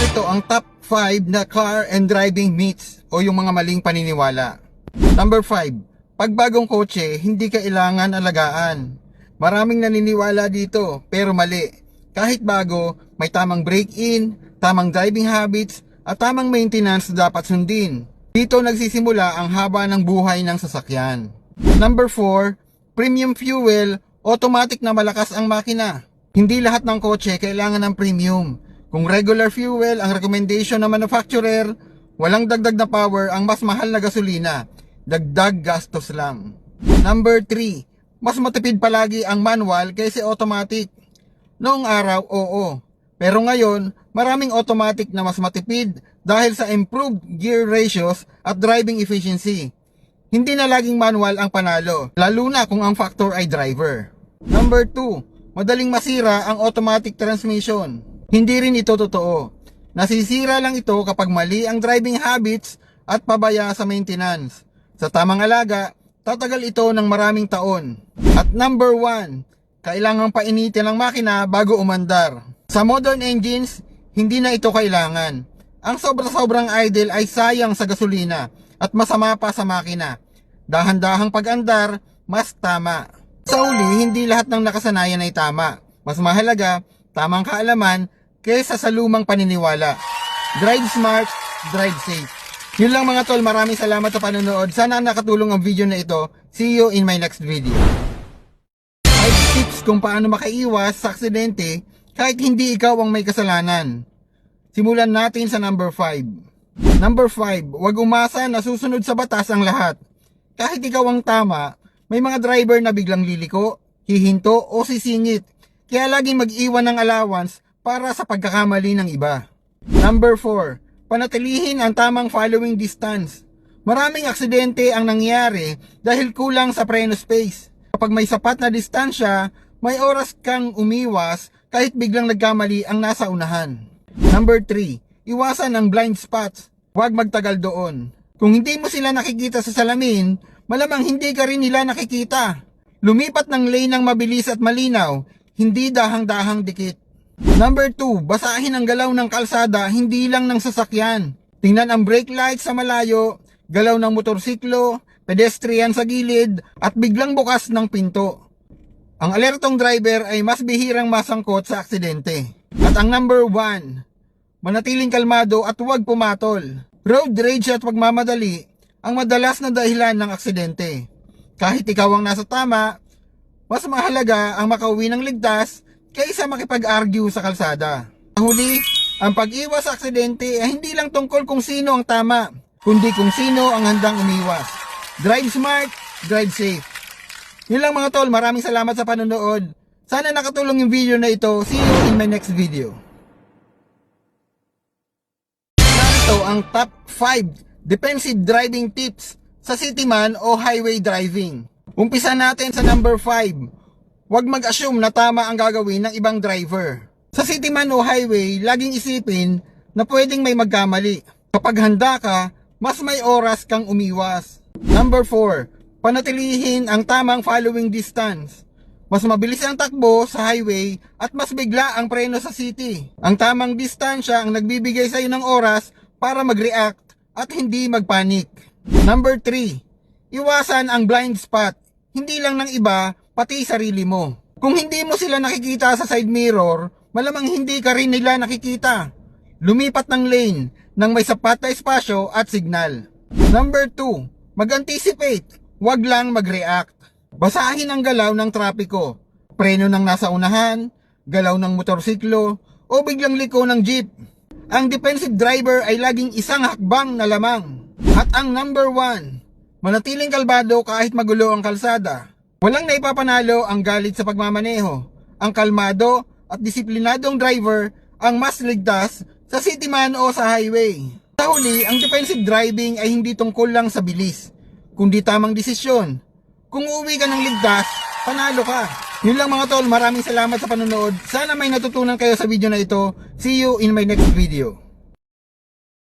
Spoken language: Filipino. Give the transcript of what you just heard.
Narito ang top 5 na car and driving myths o yung mga maling paniniwala. Number 5. Pag bagong kotse, hindi kailangan alagaan. Maraming naniniwala dito, pero mali. Kahit bago, may tamang break-in, tamang driving habits, at tamang maintenance dapat sundin. Dito nagsisimula ang haba ng buhay ng sasakyan. Number 4. Premium fuel, automatic na malakas ang makina. Hindi lahat ng kotse kailangan ng premium. Kung regular fuel ang recommendation ng manufacturer, walang dagdag na power ang mas mahal na gasolina. Dagdag gastos lang. Number 3. Mas matipid palagi ang manual kaysa automatic. Noong araw, oo. Pero ngayon, maraming automatic na mas matipid dahil sa improved gear ratios at driving efficiency. Hindi na laging manual ang panalo, lalo na kung ang factor ay driver. Number 2. Madaling masira ang automatic transmission. Hindi rin ito totoo. Nasisira lang ito kapag mali ang driving habits at pabaya sa maintenance. Sa tamang alaga, tatagal ito ng maraming taon. At number 1, kailangang painitin ang makina bago umandar. Sa modern engines, hindi na ito kailangan. Ang sobra-sobrang idle ay sayang sa gasolina at masama pa sa makina. Dahan-dahang pag-andar, mas tama. Sa huli, hindi lahat ng nakasanayan ay tama. Mas mahalaga, tamang kaalaman kaysa sa lumang paniniwala. Drive smart, drive safe. Yun lang mga tol, maraming salamat sa panonood. Sana nakatulong ang video na ito. See you in my next video. 5 tips kung paano makaiwas sa aksidente kahit hindi ikaw ang may kasalanan. Simulan natin sa number 5. Number 5, huwag umasa na susunod sa batas ang lahat. Kahit ikaw ang tama, may mga driver na biglang liliko, hihinto o sisingit. Kaya laging mag-iwan ng allowance para sa pagkakamali ng iba. Number 4, panatilihin ang tamang following distance. Maraming aksidente ang nangyari dahil kulang sa preno space. Kapag may sapat na distansya, may oras kang umiwas kahit biglang nagkamali ang nasa unahan. Number 3, iwasan ang blind spots. Huwag magtagal doon. Kung hindi mo sila nakikita sa salamin, malamang hindi ka rin nila nakikita. Lumipat ng lane ng mabilis at malinaw, hindi dahang-dahang dikit. Number 2, basahin ang galaw ng kalsada, hindi lang ng sasakyan. Tingnan ang brake lights sa malayo, galaw ng motorsiklo, pedestrian sa gilid, at biglang bukas ng pinto. Ang alertong driver ay mas bihirang masangkot sa aksidente. At ang number 1, manatiling kalmado at huwag pumatol. Road rage at pagmamadali ang madalas na dahilan ng aksidente. Kahit ikaw ang nasa tama, mas mahalaga ang makauwi ng ligtas kaysa makipag-argue sa kalsada. Sa huli, ang pag-iwas sa aksidente ay hindi lang tungkol kung sino ang tama, kundi kung sino ang handang umiwas. Drive smart, drive safe. Yun lang mga tol, maraming salamat sa panonood. Sana nakatulong yung video na ito. See you in my next video. Narito ang top 5 defensive driving tips sa city man o highway driving. Umpisa natin sa number 5. Huwag mag-assume na tama ang gagawin ng ibang driver. Sa city man o highway, laging isipin na pwedeng may magkamali. Kapag handa ka, mas may oras kang umiwas. Number 4, panatilihin ang tamang following distance. Mas mabilis ang takbo sa highway at mas bigla ang preno sa city. Ang tamang distansya ang nagbibigay sa iyo ng oras para mag-react at hindi magpanik. Number 3, iwasan ang blind spot. Hindi lang ng iba, pati sarili mo. Kung hindi mo sila nakikita sa side mirror, malamang hindi ka rin nila nakikita. Lumipat ng lane nang may sapat na espasyo at signal. Number 2, mag-anticipate. Huwag lang mag-react. Basahin ang galaw ng trapiko, preno ng nasa unahan, galaw ng motorsiklo, o biglang liko ng jeep. Ang defensive driver ay laging isang hakbang na lamang. At ang number 1, manatiling kalmado kahit magulo ang kalsada. Walang naipapanalo ang galit sa pagmamaneho. Ang kalmado at disiplinadong driver ang mas ligtas sa city man o sa highway. Sa huli, ang defensive driving ay hindi tungkol lang sa bilis, kundi tamang desisyon. Kung uuwi ka ng ligtas, panalo ka. Yun lang mga tol, maraming salamat sa panonood. Sana may natutunan kayo sa video na ito. See you in my next video.